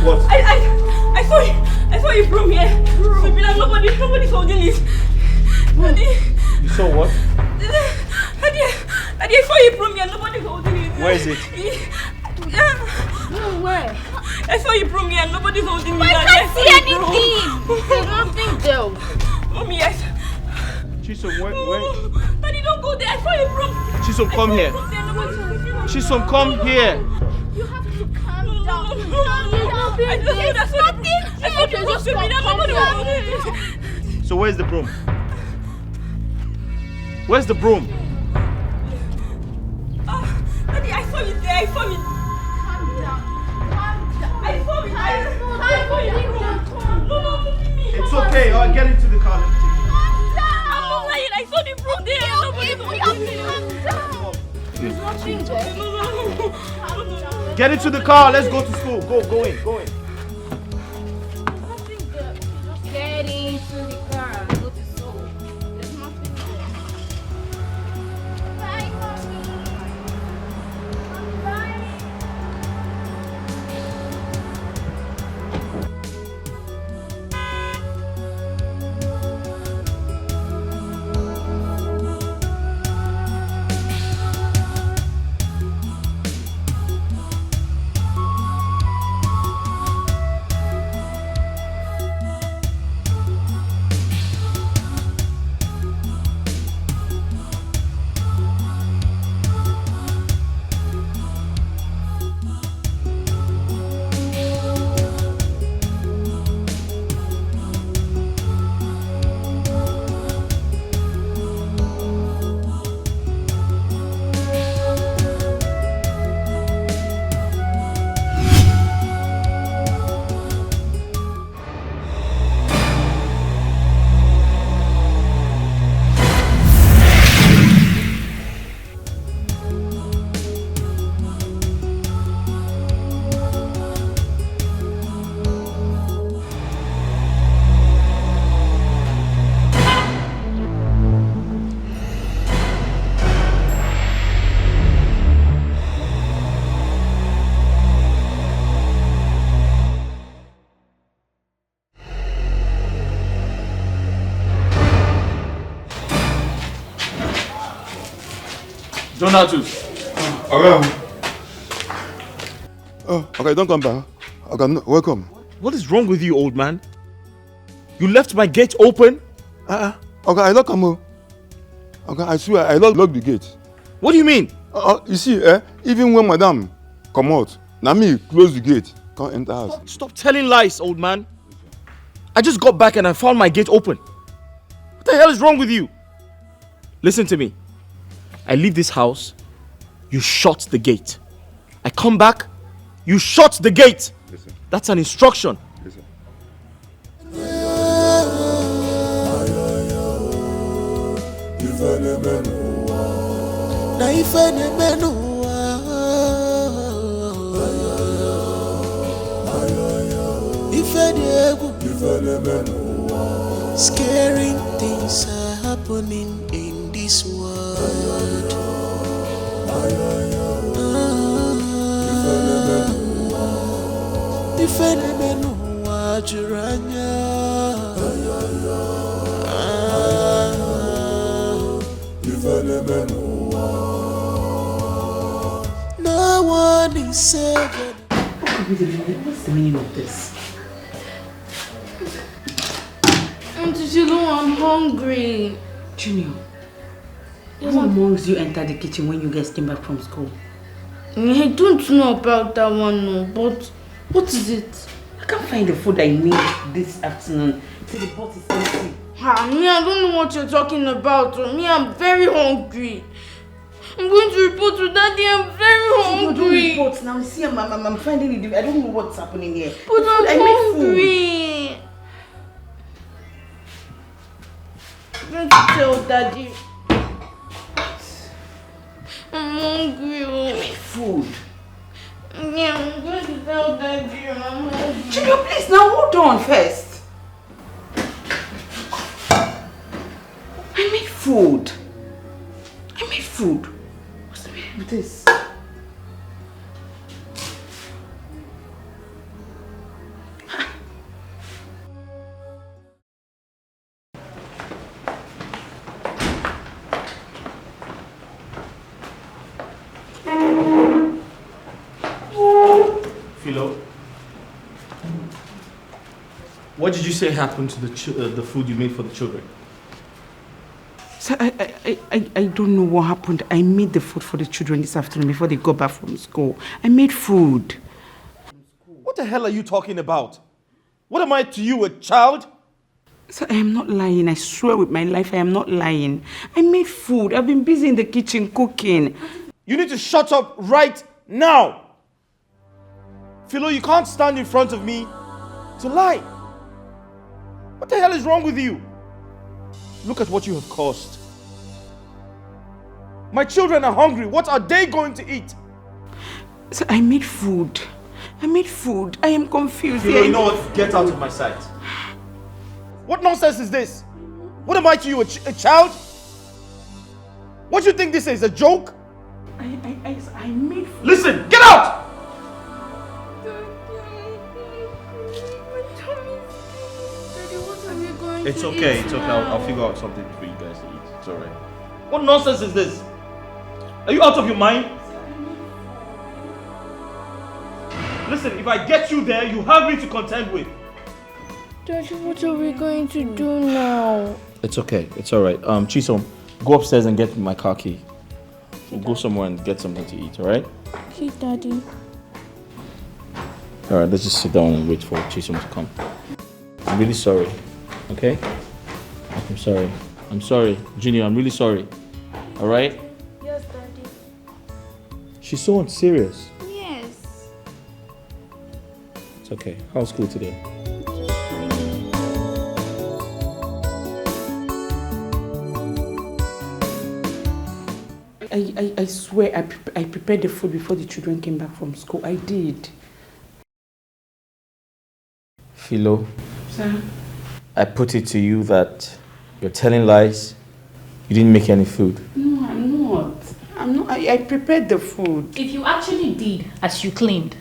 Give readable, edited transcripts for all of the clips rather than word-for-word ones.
What? I saw you from here. Nobody's holding it. Daddy. You saw what? Daddy, I saw you from here. Nobody's holding it. Where is it? No, where? I saw you from here. Nobody's holding it. I can't see anything. There's nothing there. Mommy, yes. Chisom, where? Daddy, don't go there. I saw you from. Chisom, come here. Chisom, come here. You have to calm down. So where's the broom? Where's the broom? Daddy, I saw you there. I saw you. Calm down. I saw you. No, It's okay. I'll get into the car. I'm not lying. I saw the broom there. Get into the car. Let's go to school. Go in. Get into the car and go to school. There's nothing there. Bye, mommy. Bye. Donatus. Okay, don't come back. Okay, no, welcome. What is wrong with you, old man? You left my gate open? Okay, I don't come. Okay, I swear, I don't lock the gate. What do you mean? You see, even when madam come out, now me close the gate, can't enter house. Stop telling lies, old man. I just got back and I found my gate open. What the hell is wrong with you? Listen to me. I leave this house, you shut the gate. I come back, you shut the gate. Listen. That's an instruction. Listen. Scaring things are happening in this world. No one is saving. What's the meaning of this? Auntie Shiloh, I'm hungry. Junior, who amongst you entered the kitchen when you guys came back from school? I don't know about that one, no, but what is it? I can't find the food I need this afternoon. See, the pot is empty. Me, I don't know what you're talking about. Me, I'm very hungry. I'm going to report to Daddy. I'm very hungry. Don't report now. See, I'm finding it. I don't know what's happening here. But I'm hungry. I'm going to tell Daddy. I'm hungry. I made food. Yeah, I'm going to tell Daddy. I'm hungry. Junior, please, now hold on first. I made food. I made food. What's the matter with this? Philo, what did you say happened to the food you made for the children? Sir, I don't know what happened. I made the food for the children this afternoon before they got back from school. I made food. What the hell are you talking about? What am I to you, a child? Sir, I am not lying. I swear with my life I am not lying. I made food. I've been busy in the kitchen cooking. You need to shut up right now. Philo, you can't stand in front of me to lie. What the hell is wrong with you? Look at what you have caused. My children are hungry. What are they going to eat? Sir, I made food. I made food. I am confused. Philo, you know what? Get out of my sight. What nonsense is this? What am I to you, a child? What do you think this is, a joke? I made food. Listen, get out! It's okay, it's okay. I'll figure out something for you guys to eat. It's alright. What nonsense is this? Are you out of your mind? Listen, if I get you there, you have me to contend with. Daddy, what are we going to do now? It's okay, it's alright. Chisom, go upstairs and get my car key. We'll go somewhere and get something to eat, alright? Okay, Daddy. Alright, let's just sit down and wait for Chisom to come. I'm really sorry. Okay? I'm sorry. I'm sorry. Junior, I'm really sorry. Alright? Yes, Daddy. She's so unserious. Yes. It's okay. How's school today? I swear I prepared the food before the children came back from school. I did. Philo, Sir? I put it to you that you're telling lies. You didn't make any food. No, I'm not. I prepared the food. If you actually did as you claimed,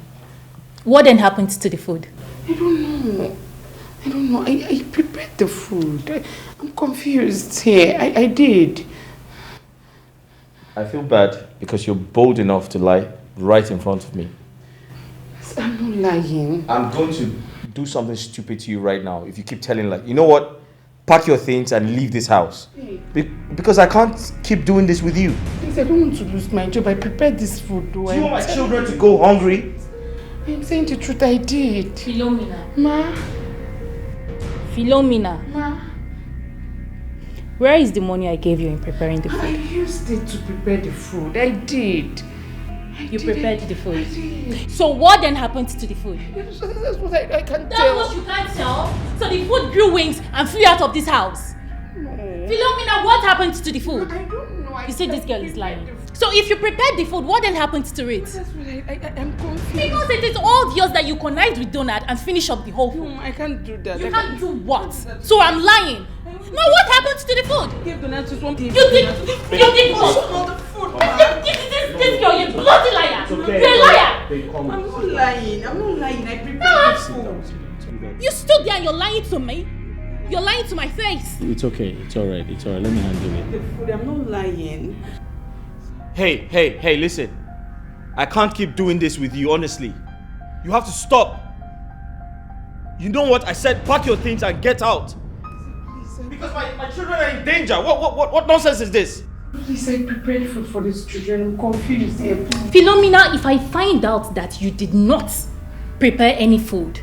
what then happened to the food? I don't know. I prepared the food. I'm confused here. I did. I feel bad because you're bold enough to lie right in front of me. I'm not lying. I'm going to do something stupid to you right now if you keep telling lies. You know what? Pack your things and leave this house. Because I can't keep doing this with you. Please, I don't want to lose my job. I prepared this food. Do you want my children to go hungry? I'm saying the truth, I did. Philomena. Ma? Philomena. Ma? Where is the money I gave you in preparing the I food? used it to prepare the food. I did. You prepared the food. I did. So what then happened to the food? That's what I can't That's tell. what you can't tell? So the food grew wings and flew out of this house? No. Philomena, what happened to the food? I don't know. You say this girl is lying. So if you prepared the food, what then happened to it? That's what I'm confused. Because it is obvious that you connived with Donald and finish up the whole food. No, I can't do that. You can't do what? So I'm lying. Now what happened to the food? Give Donatus one thing. You did what? This girl, you bloody liar! You're a liar! I'm not lying. I prepared the food. You stood there and you're lying to me? You're lying to my face. It's okay. It's alright. It's alright. Let me handle it. The food, I'm not lying. Hey, listen. I can't keep doing this with you, honestly. You have to stop. You know what? I said pack your things and get out. Because my children are in danger. What nonsense is this? Please, I prepared food for these children. I'm confused here. Philomena, if I find out that you did not prepare any food,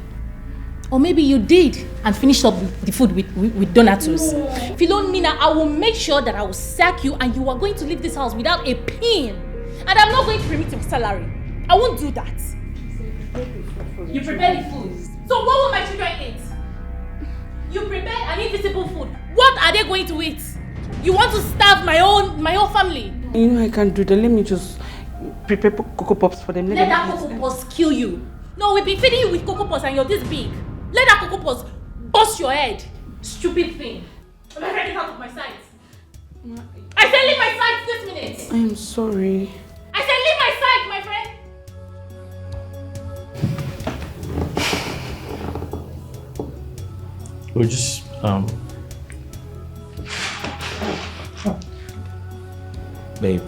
or maybe you did and finished up the food with Donatus. No. Philomena, I will make sure that I will sack you and you are going to leave this house without a pin. And I'm not going to remit your salary. I won't do that. You prepared the food. So what will my children eat? You prepared an invisible food. What are they going to eat? You want to starve my own family? You know I can't do that. Let me just prepare Cocoa Pops for them. Let that Cocoa Pops kill you. No, we've been feeding you with Cocoa Pops and you're this big. Let that Cocoa Pops bust your head. Stupid thing. I'm not getting out of my sight. I said leave my sight this minute. I'm sorry. I said leave my sight, my friend. We're just babe,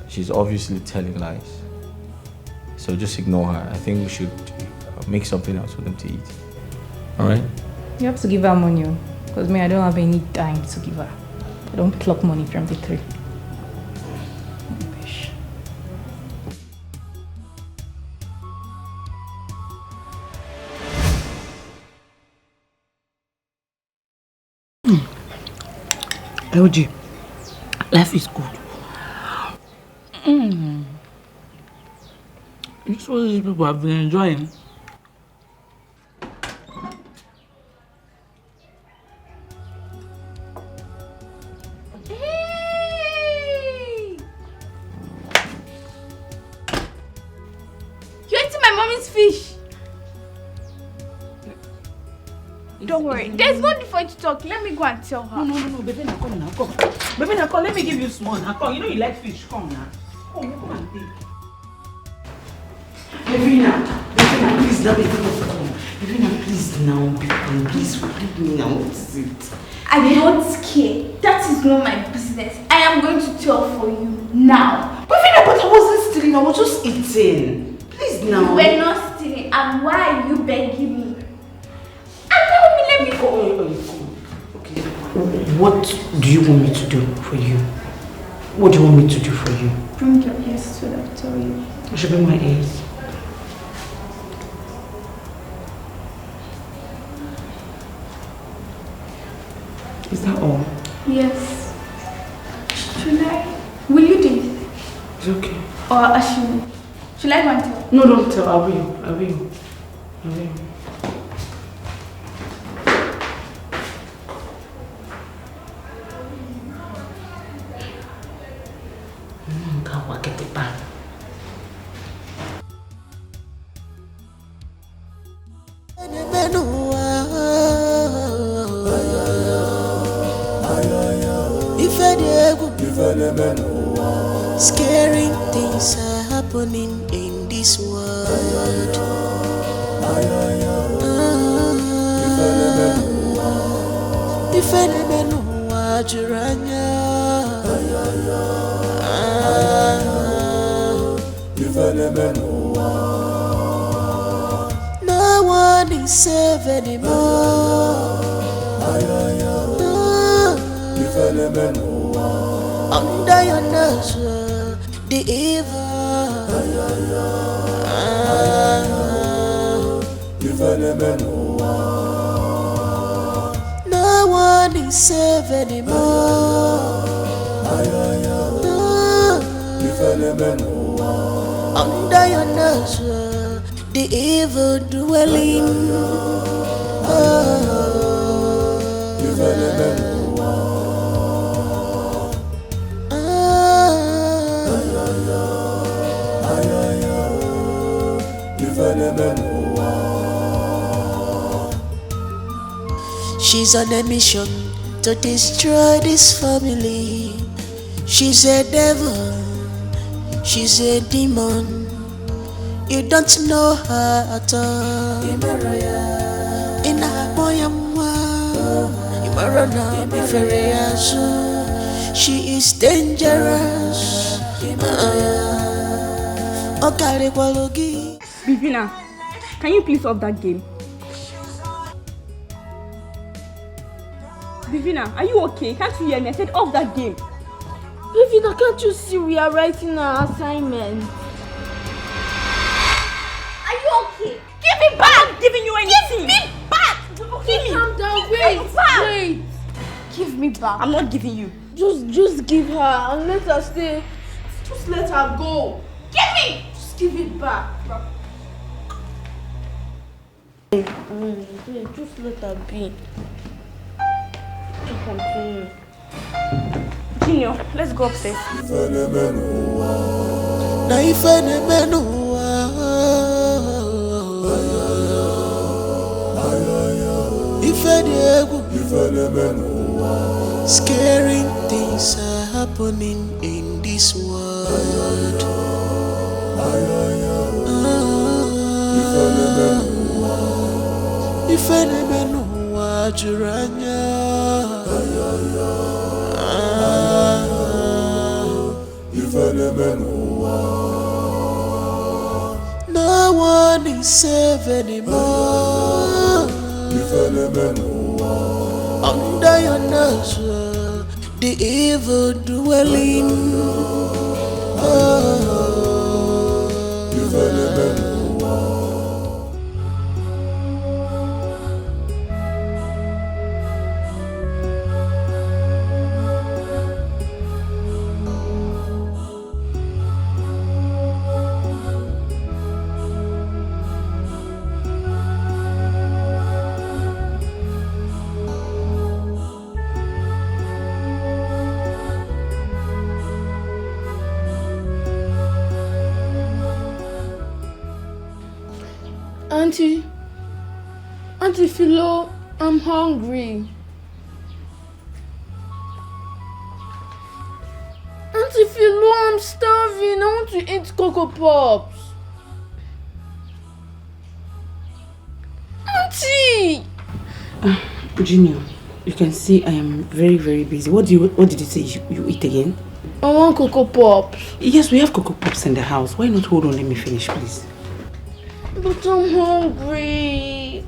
she's obviously telling lies. So just ignore her. I think we should make something else for them to eat. Alright? You have to give her money, because me, I don't have any dime to give her. I don't pluck money from the tree. LG, life is good. This is what these people have been enjoying. Hey! You're eating my mommy's fish. Don't worry, there's no need for you to talk. Let me go and tell her. No, BEVINA, come now, come. BEVINA, come, let me give you small now. Come, you know you like fish, come now. Come and take. BEVINA, please, let me come. BEVINA, please now, please forgive me now. What is it? I don't care. That is not my business. I am going to tell for you now. BEVINA, but I wasn't stealing, I was just eating. Please now. You were not stealing, and why are you begging me? Let me go. Okay. What do you want me to do for you? What do you want me to do for you? Bring your ears to the tell you. I should bring my ears. Is that all? Yes. Should I? Will you do it? It's okay. Or should I go and tell? No, don't tell. I will. Get it back. Scaring things are happening in this world. If any man watch no one is safe anymore. Under your nose, the evil. No one is safe anymore. Under your nose, the evil dwelling. She's on a mission to destroy this family. She's a devil, she's a demon. You don't know her at all. In a she is dangerous. BEVINA, can you please off that game? BEVINA, are you okay? Can't you hear me? I said off that game. BEVINA, can't you see we are writing our assignment? Are you okay? Give me back! I'm not giving you anything. Give me back! Okay, calm down. Wait. Give me back. I'm not giving you. Just give her and let her stay. Just let her go. Give me! Just give it back. Just let her be. Continue. Junior, let's go upstairs. Scaring things are happening in this world. If any man watch money save anymore. Under your nose, the evil dwelling. Auntie Philo, I'm hungry. Auntie Philo, I'm starving. I want to eat Cocoa Pops. Auntie! Junior, you can see I am very, very busy. What did you say you eat again? I want Cocoa Pops. Yes, we have Cocoa Pops in the house. Why not hold on, let me finish, please. But I'm hungry.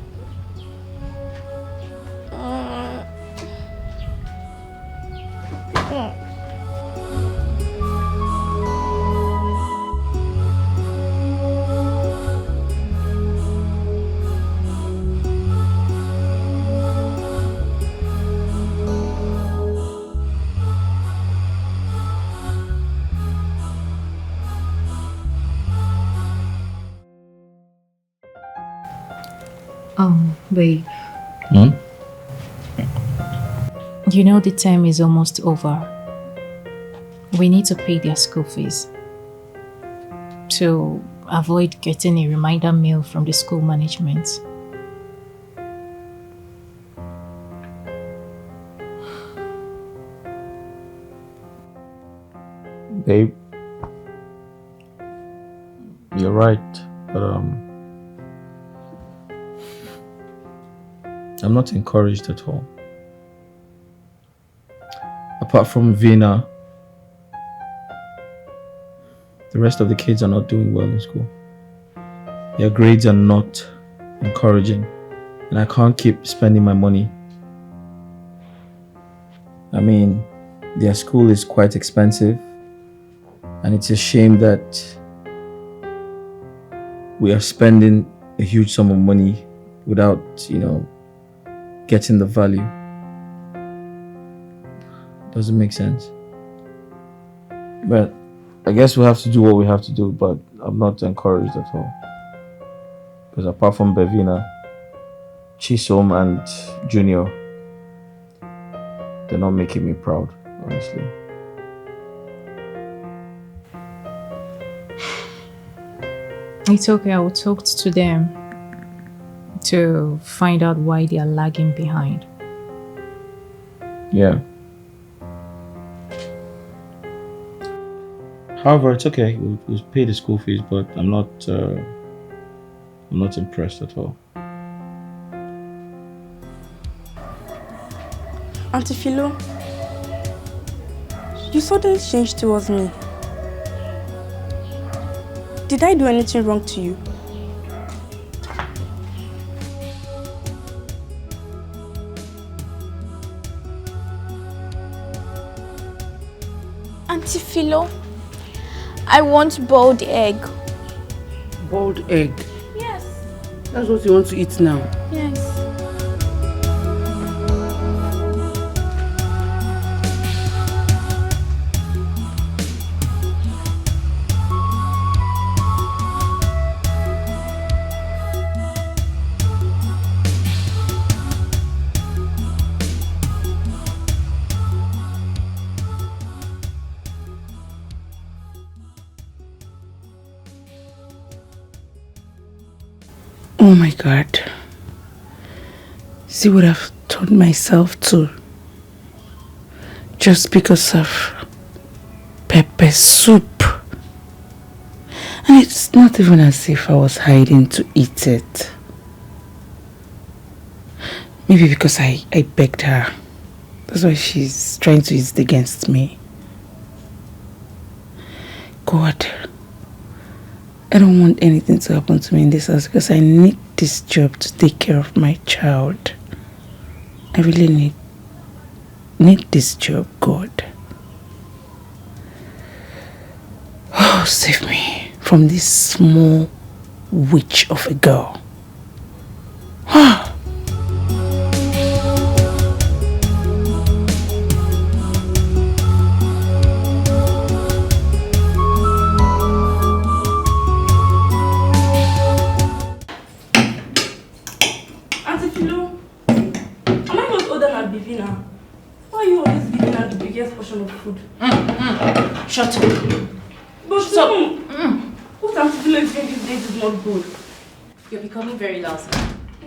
Babe. You know the term is almost over. We need to pay their school fees. To avoid getting a reminder mail from the school management. Babe, you're right, but I'm not encouraged at all. Apart from Vina, the rest of the kids are not doing well in school. Their grades are not encouraging, and I can't keep spending my money. I mean, their school is quite expensive, and it's a shame that we are spending a huge sum of money without, getting the value. Doesn't make sense. But I guess we have to do what we have to do, but I'm not encouraged at all. Because apart from BEVINA, Chisom and Junior, they're not making me proud, honestly. It's okay, I will talk to them to find out why they are lagging behind. Yeah. However, it's okay. We'll pay the school fees, but I'm not impressed at all. Auntie Philo, you suddenly changed towards me. Did I do anything wrong to you? Auntie Philo, I want boiled egg. Boiled egg? Yes. That's what you want to eat now? Yes. Oh my God. See what I've told myself to. Just because of pepper soup. And it's not even as if I was hiding to eat it. Maybe because I begged her. That's why she's trying to use it against me. God, I don't want anything to happen to me in this house because I need this job to take care of my child. I really need this job, God. Oh, save me from this small witch of a girl. Auntie Philo, am I not older than BEVINA? Why are you always giving her the biggest portion of food? Shut up. But so, what Auntie Philo is doing these days is not good. You're becoming very lousy.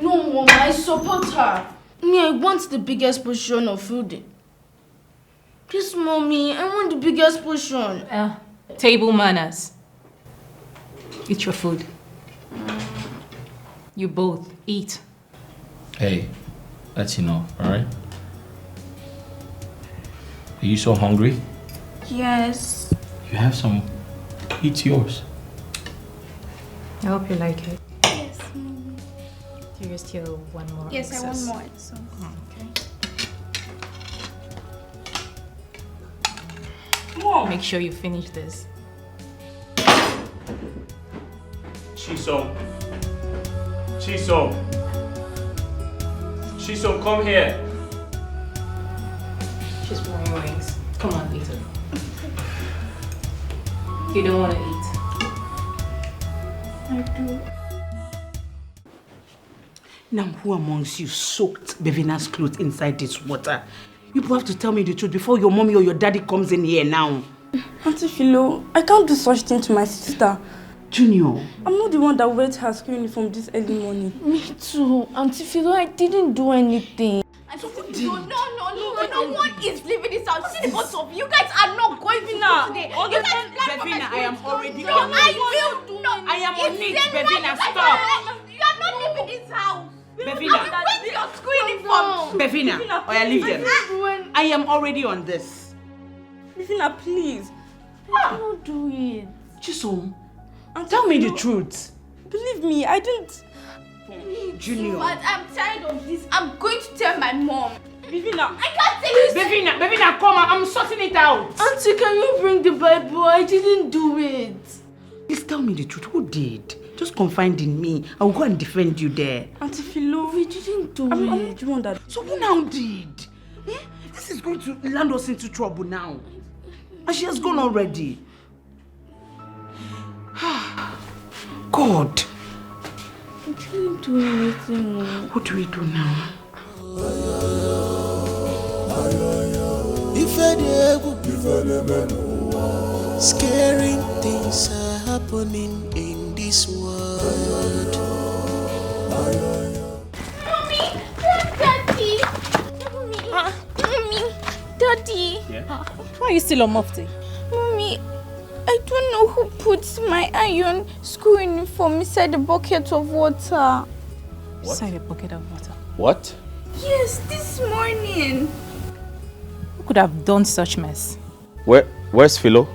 No, Mom, I support her. Me, I want the biggest portion of food. Please, Mommy, I want the biggest portion. Table manners. Eat your food. You both eat. Hey, that's enough, alright? Are you so hungry? Yes. You have some. Eat yours. I hope you like it. Yes, Mommy. Do you still one more? Yes, I excess? want more. So. Okay. Mom! Make sure you finish this. Chisom, come here. She's pouring wings. Come on, eat it. You don't want to eat. I do. Now, who amongst you soaked BEVINA's clothes inside this water? You have to tell me the truth before your mommy or your daddy comes in here now. Auntie Philo, I can't do such thing to my sister. Junior. I'm not the one that wears her school uniform this early morning. Me too. Auntie Philo, I didn't do anything. No, one is leaving this house. See the both of you guys are not going to school today. You guys plan for BEVINA, I am already no, on it. I will not. I am on it, It's BEVINA, January, stop. You are not leaving this house. BEVINA. I'm going to your school uniform. BEVINA, or I leave them. I am already on this. BEVINA, please. Don't do it. Chisom, tell me the truth. Believe me, I didn't. Junior. But I'm tired of this. I'm going to tell my mom. BEVINA, I can't tell you. BEVINA, come on, I'm sorting it out. Auntie, can you bring the Bible? I didn't do it. Please tell me the truth. Who did? Just confide in me. I will go and defend you there. Auntie Philo, we didn't do it. I'm not the one that. So who now did? Eh? This is going to land us into trouble now. And she has gone already. God. I didn't do anything. What do we do now? Scaring things are happening in this world. Mommy, Daddy. Mommy, Daddy. Yeah? Why are you still on mufti? Mommy, I don't know who put my iron school uniform inside the bucket of water. Inside a bucket of water. What? Yes, this morning. Who could have done such mess? Where's Philo?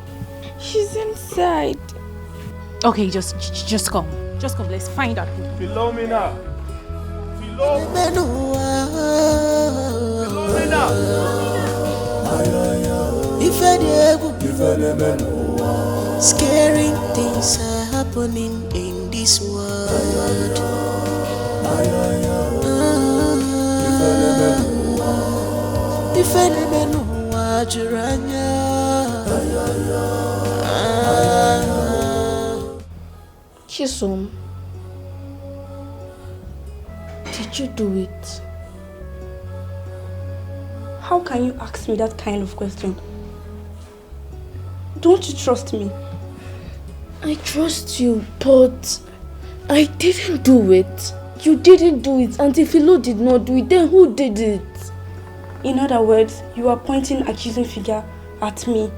She's inside. Okay, just come. Just come. Let's find out who. Philomena. Scaring things are happening in this world. Chisom, did you do it? How can you ask me that kind of question? Don't you trust me? I trust you, but I didn't do it. You didn't do it. Auntie Philo did not do it. Then who did it? In other words, you are pointing accusing finger at me.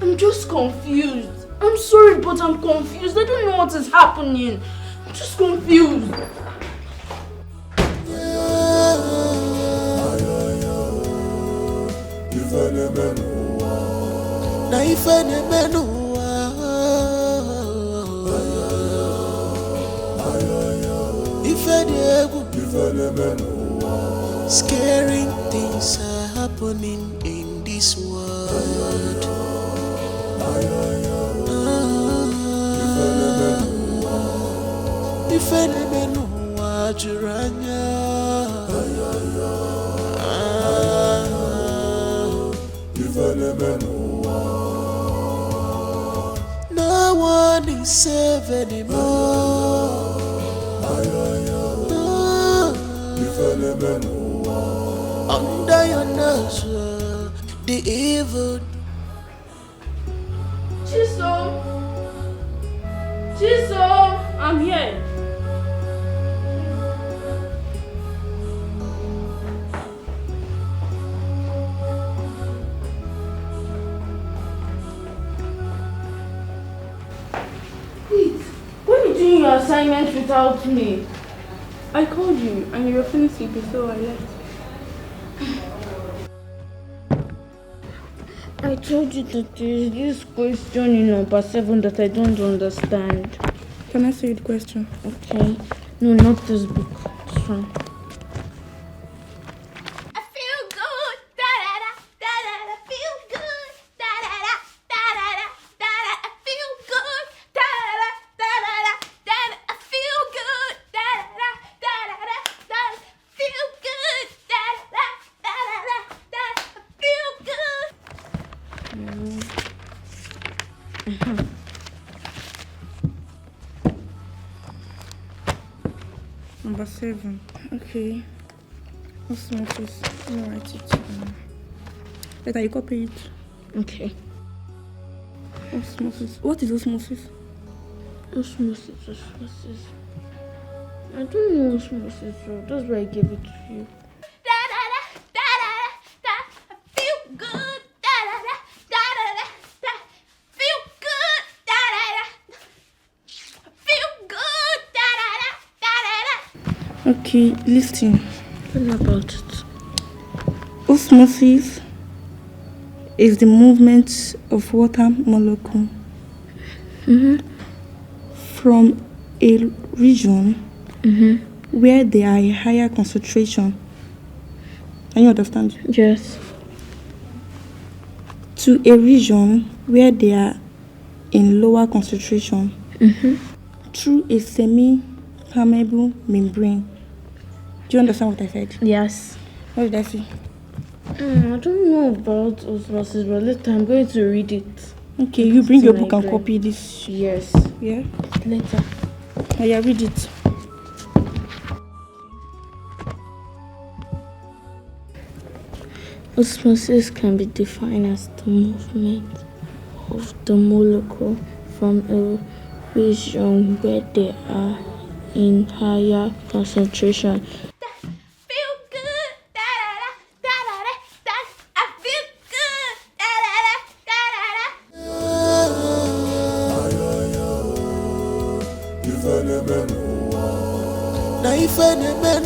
I'm just confused. I'm sorry, but I'm confused. I don't know what is happening. I'm just confused. Scaring things are happening in this world. If any know what you're no one is safe anymore. Under your nose, the evil. Chisom, I'm here. Wait, when are you doing your assignment without me? I called you and you were feeling sleepy, so I left. I told you that there is this question in number 7 that I don't understand. Can I see the question? Okay. No, not this book. This one. I feel good, da-da-da, da-da-da, feel good, da-da-da, da-da-da, da-da, I feel good, da-da-da, da-da-da, da-da, I feel good, da-da-da, da-da-da, da-da, feel good, da-da-da, da-da-da, da-da, I feel good. Number 7. Okay. Osmosis. Let me write it. Later, you copy it. Okay. Osmosis. What is osmosis? Osmosis. I don't know osmosis, so that's why I gave it to you. Da-da-da, da-da-da, da, I feel good, da-da-da, da-da-da, da, feel good, da-da-da, I feel good, da-da-da, da-da-da. Okay, listen. Tell me about it. Osmosis is the movement of water molecule from a region where they are a higher concentration. Can you understand? Yes. To a region where they are in lower concentration through a semi-permeable membrane. Do you understand what I said? Yes. What did I say? I don't know about osmosis, but later I'm going to read it. Okay, you bring To your my book and brain. copy this. Yes. Yeah? Later. Oh yeah, read it. Osmosis can be defined as the movement of the molecule from a region where they are in higher concentration. Feel good, da-da-da, da-da-da, da, I feel good, da-da-da, da-da-da. Now if any man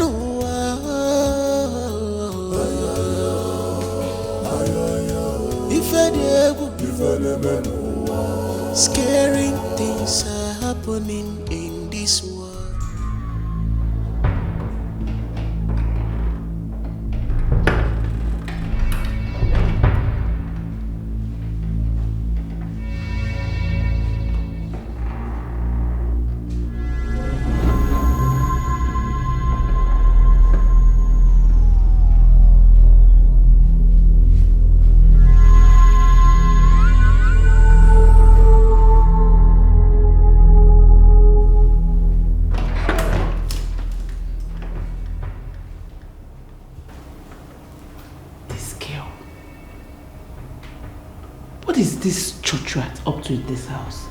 scaring things are happening in this world. What is this church rat up to in this house?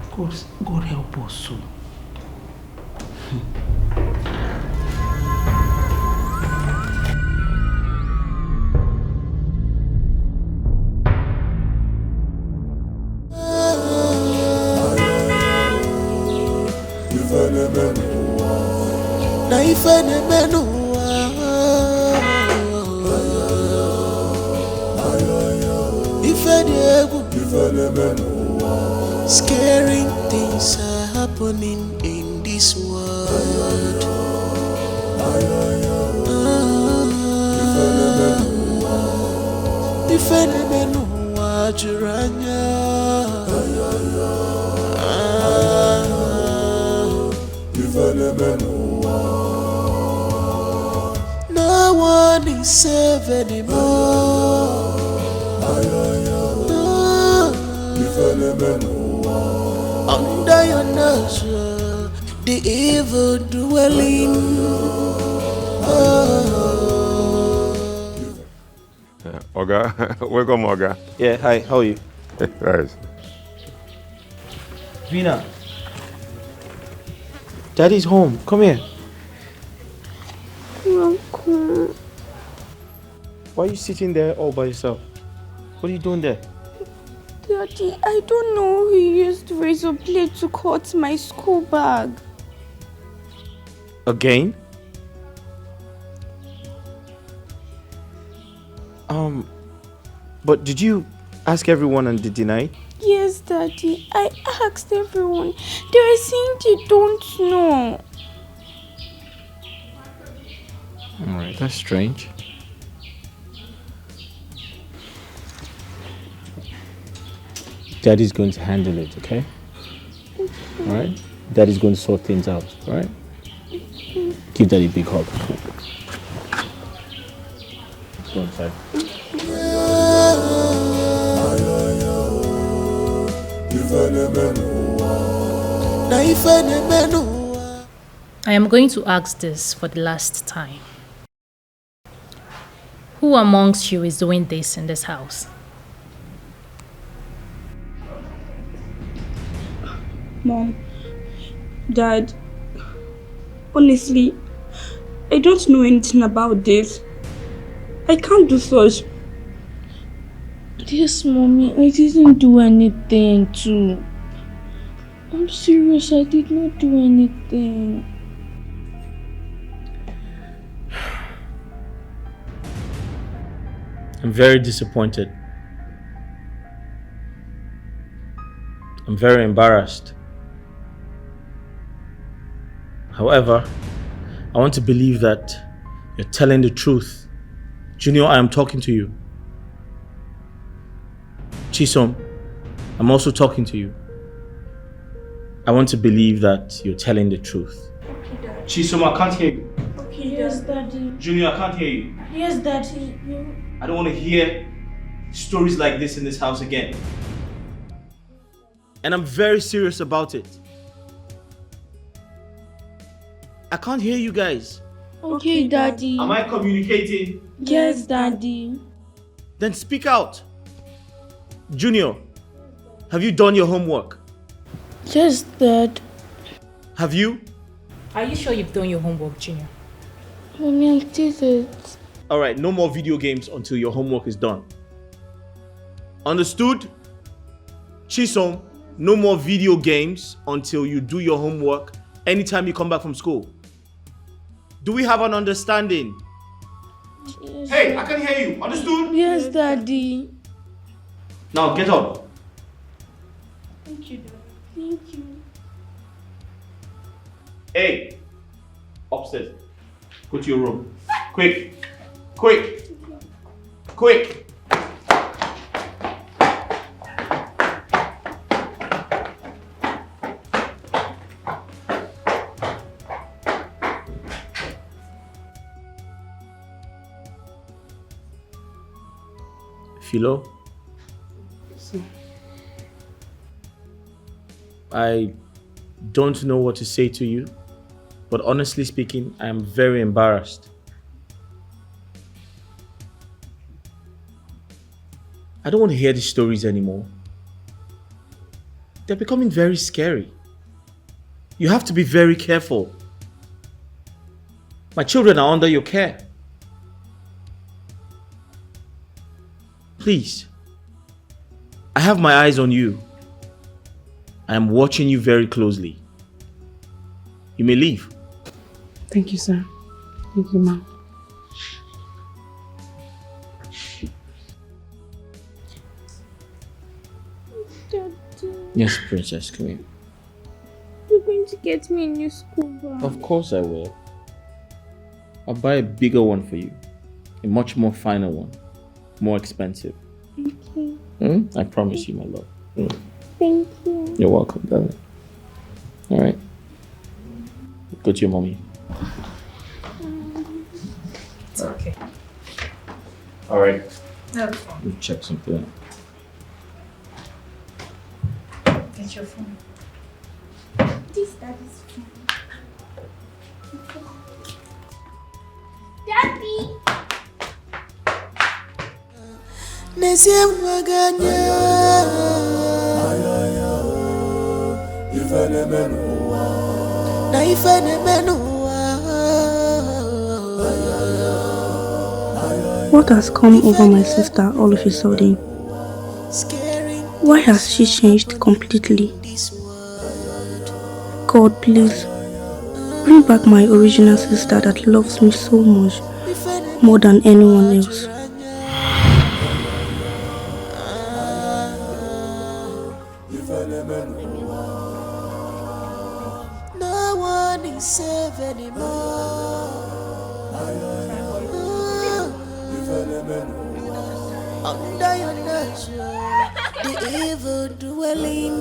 Of course, God help us soon. Now if any man scaring things are happening in this world. No one is safe anymore. Under your nose, the evil dwelling. Oga, welcome, Oga. Yeah, hi, how are you? Nice. Vina. Daddy's home. Come here. Uncle. Why are you sitting there all by yourself? What are you doing there? Daddy, I don't know who used razor blade to cut my school bag. Again? But did you ask everyone and they denied? Yes, Daddy. I asked everyone. They were saying they don't know. Alright, that's strange. Daddy's going to handle it, okay? Alright? Daddy's going to sort things out, alright? Give Daddy a big hug. Go inside. I am going to ask this for the last time. Who amongst you is doing this in this house? Mom, Dad, honestly, I don't know anything about this. I can't do such. Yes, Mommy, I didn't do anything too. I'm serious, I did not do anything. I'm very disappointed. I'm very embarrassed. However, I want to believe that you're telling the truth. Junior, I am talking to you. Chisom, I'm also talking to you. I want to believe that you're telling the truth. Okay, Dad. Chisom, I can't hear you. Okay, yes, Daddy. Junior, I can't hear you. Yes, Daddy. I don't want to hear stories like this in this house again. And I'm very serious about it. I can't hear you guys. Okay, Daddy. Am I communicating? Yes, Daddy. Then speak out. Junior, have you done your homework? Yes, Dad. Have you? Are you sure you've done your homework, Junior? Mommy, I did it. Alright, no more video games until your homework is done. Understood? Chisom, no more video games until you do your homework anytime you come back from school. Do we have an understanding? Yes. Hey, I can hear you. Understood? Yes, Daddy. Now get up. Thank you, Dad. Thank you. Hey, upstairs. Go to your room. Quick. Quick. Quick. Philo? I don't know what to say to you, but honestly speaking, I am very embarrassed. I don't want to hear these stories anymore. They're becoming very scary. You have to be very careful. My children are under your care. Please, I have my eyes on you. I am watching you very closely. You may leave. Thank you, sir. Thank you, Mom. Daddy, Yes, princess, come here. you're going going to get me a new school bag? Of course I will. I'll buy a bigger one for you. A much more finer one. More expensive. Okay. I promise you, my love. Thank you. You're welcome, darling. Alright. Go to your mommy. It's okay. Alright. That's fine. We'll check something out. Get your phone. This daddy's phone. Daddy! What has come over my sister all of a sudden? Why has she changed completely? God, please, bring back my original sister that loves me so much, more than anyone else. No one is safe anymore. Under your nurture, the evil dwelling.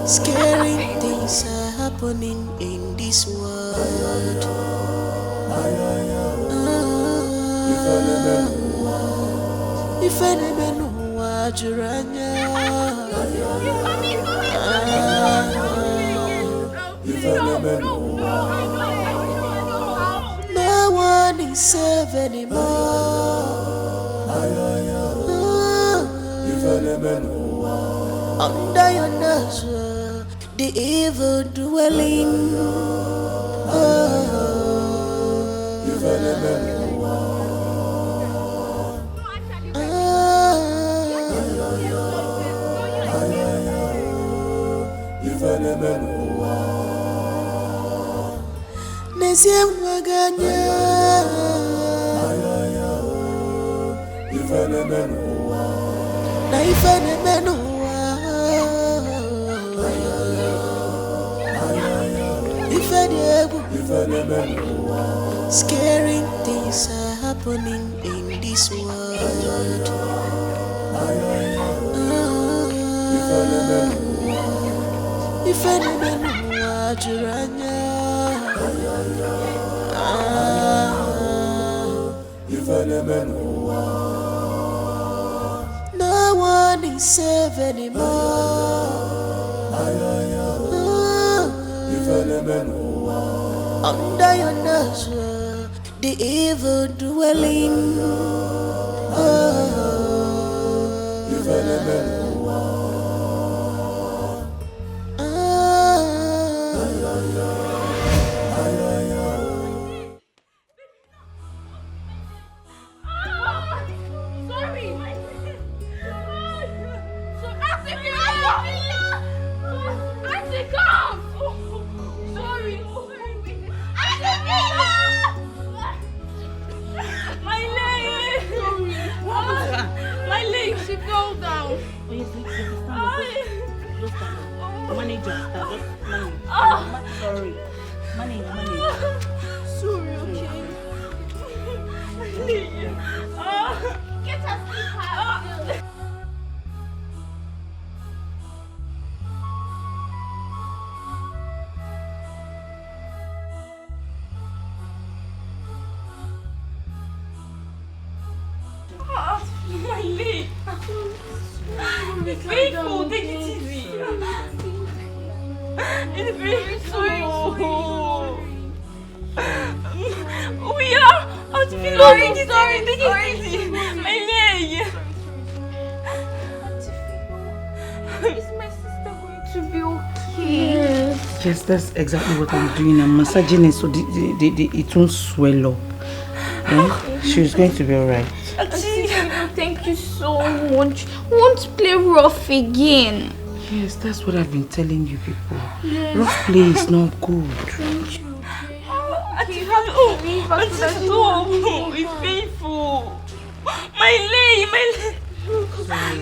Scary things are happening in this world. If any man watch no one is safe anymore. Under your nurture, the evil dwelling. Scary things are happening in this world. If any man watch no one is safe anymore. Under your nurture, the evil dwelling. Yes, that's exactly what I'm doing. I'm massaging it so it won't swell up. She's going to be alright. Auntie, thank you so much. We want to play rough again. Yes, that's what I've been telling you people. Yes. Rough play is not good. Thank you. Auntie, stop. It's painful. My leg.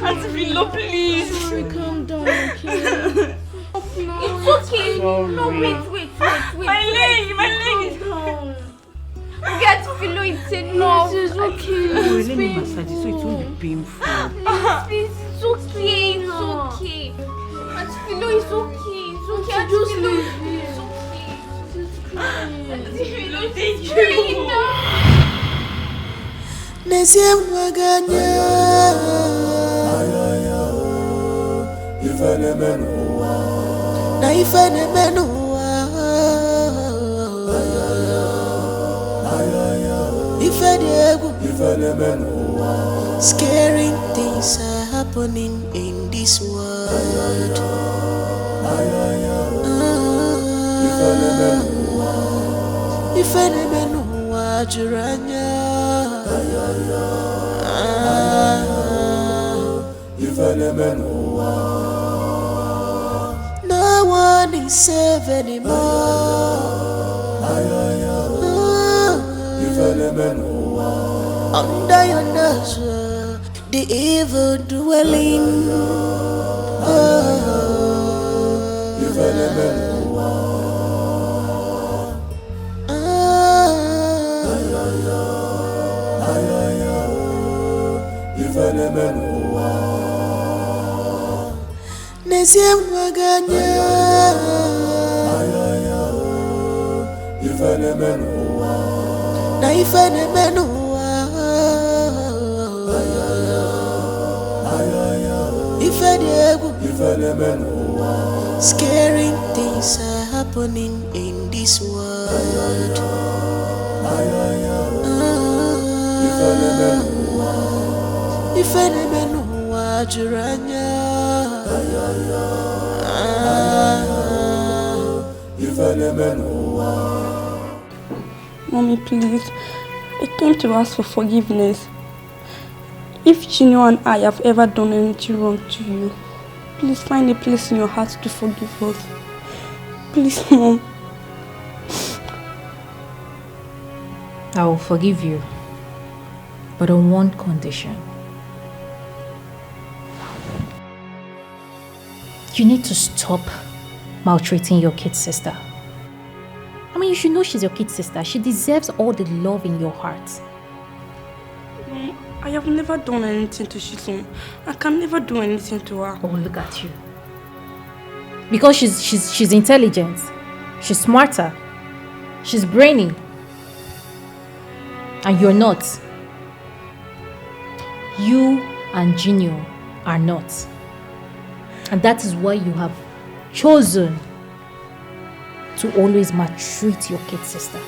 Auntie Philo, please. Calm down, okay? It's okay. Sorry. No, wait. My leg is down. Get Philo, it's enough. It's okay. Let me massage it so it won't be painful. Please, it's okay. It's okay. Auntie Philo, it's okay. It's okay. Auntie Philo, it's okay. Auntie Philo, thank you. Nesia Waganya Ifene menua Ifene menua Scaring things are happening in this world. Ifene menua Juranya No one is safe anymore. Under your nose, the evil dwelling. Nesia Waganya Ifene menua Scaring things are happening in this world. Ifene menua Juranya Mommy, please. I came to ask for forgiveness. If Chinyo and I have ever done anything wrong to you, please find a place in your heart to forgive us. Please, Mom. I will forgive you, but on one condition. You need to stop maltreating your kid sister. I mean, you should know she's your kid sister. She deserves all the love in your heart. I have never done anything to Shizun. I can never do anything to her. Oh, look at you. Because she's intelligent. She's smarter. She's brainy. And you're not. You and Jinyo are not. And that is why you have chosen to always maltreat your kid sister.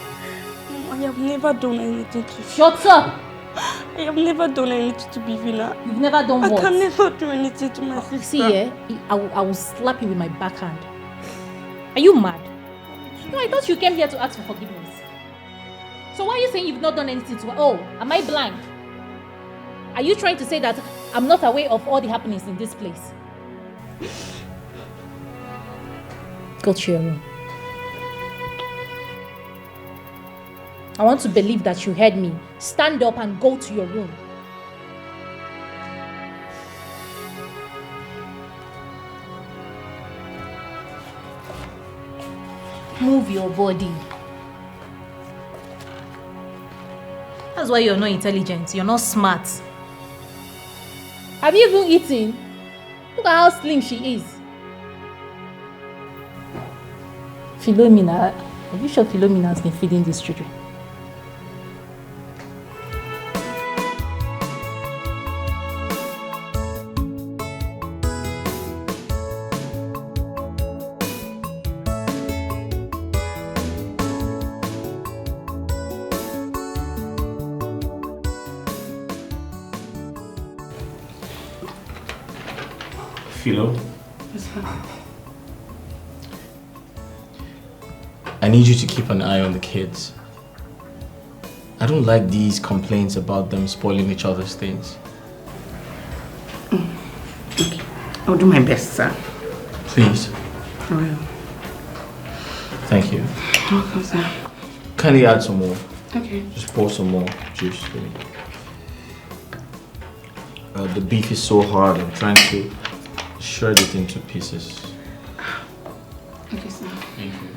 I have never done anything to Shut up! I have never done anything to BEVINA. You've never done what? I can never do anything to my sister. See, I will slap you with my backhand. Are you mad? No, I thought you came here to ask for forgiveness. So why are you saying you've not done anything to her? Oh, am I blind? Are you trying to say that I'm not aware of all the happenings in this place? Go to your room. I want to believe that you heard me. Stand up and go to your room. Move your body. That's why you're not intelligent. You're not smart. Have you even eaten? Look at how slim she is. Philomena, are you sure Philomena has been feeding these children? Philo? Yes, sir. need you to keep an eye on the kids. I don't like these complaints about them spoiling each other's things. Okay. I'll do my best, sir. Please. I will. Thank you. Okay, sir. Kindly add some more. Okay. Just pour some more juice for me. The beef is so hard. I'm trying to shred it into pieces. Okay, sir. Thank you.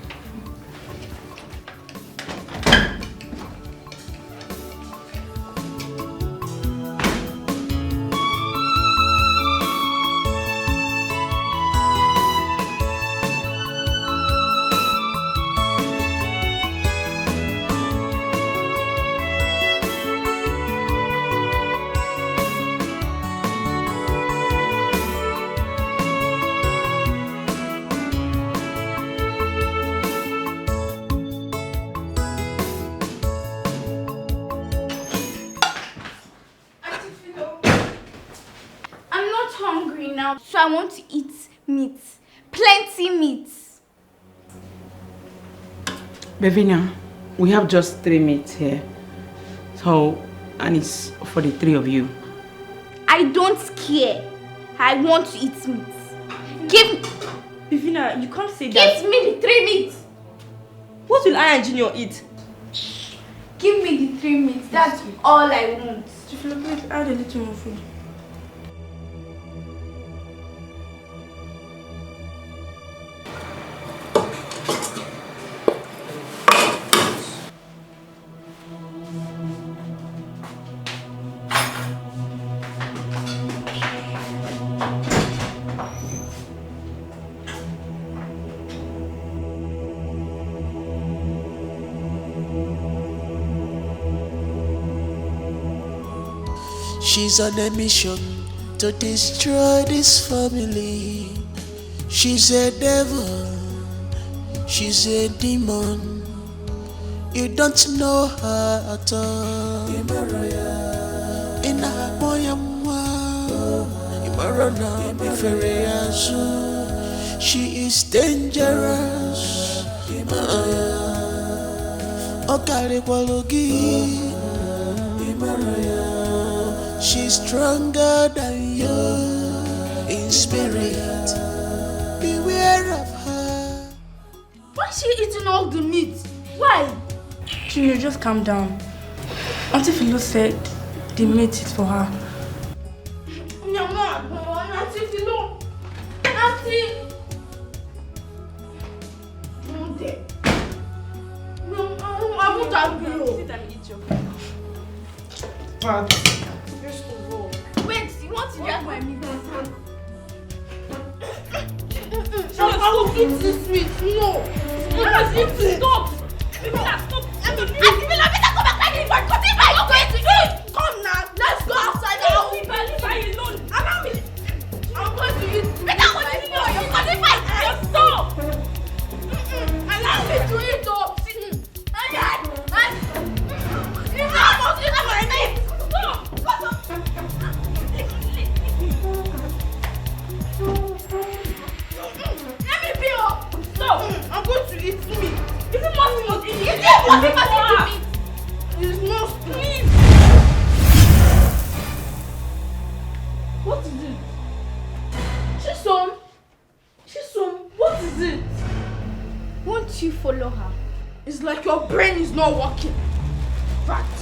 So I want to eat meat. Plenty meat. BEVINA, we have just 3 meats here. So, and it's for the 3 of you. I don't care. I want to eat meat. Give me... BEVINA, you can't say that. Give me the 3 meats. What will I and Junior eat? Give me the 3 meats. That's all I want. Please add a little more food. She's on a mission to destroy this family. She's a devil, she's a demon. You don't know her at all. In a she is dangerous. She's stronger than you in spirit. Beware of her. Why is she eating all the meat? Why? Junior, just calm down. Auntie Philo said the meat is for her. Auntie Philo. Auntie. No, I won't have you. Sit and eat your Wait, you want to drag my meat? I will eat this meat. No. Stop. Stop. Stop. Come back. Come now. Let's go outside. I'm going to eat. You're cutting my stop. Allow me to eat. I'm going to eat meat. Is it possible to eat meat? It's not, please. What is it? Chisom, what is it? Won't you follow her? It's like your brain is not working. Right.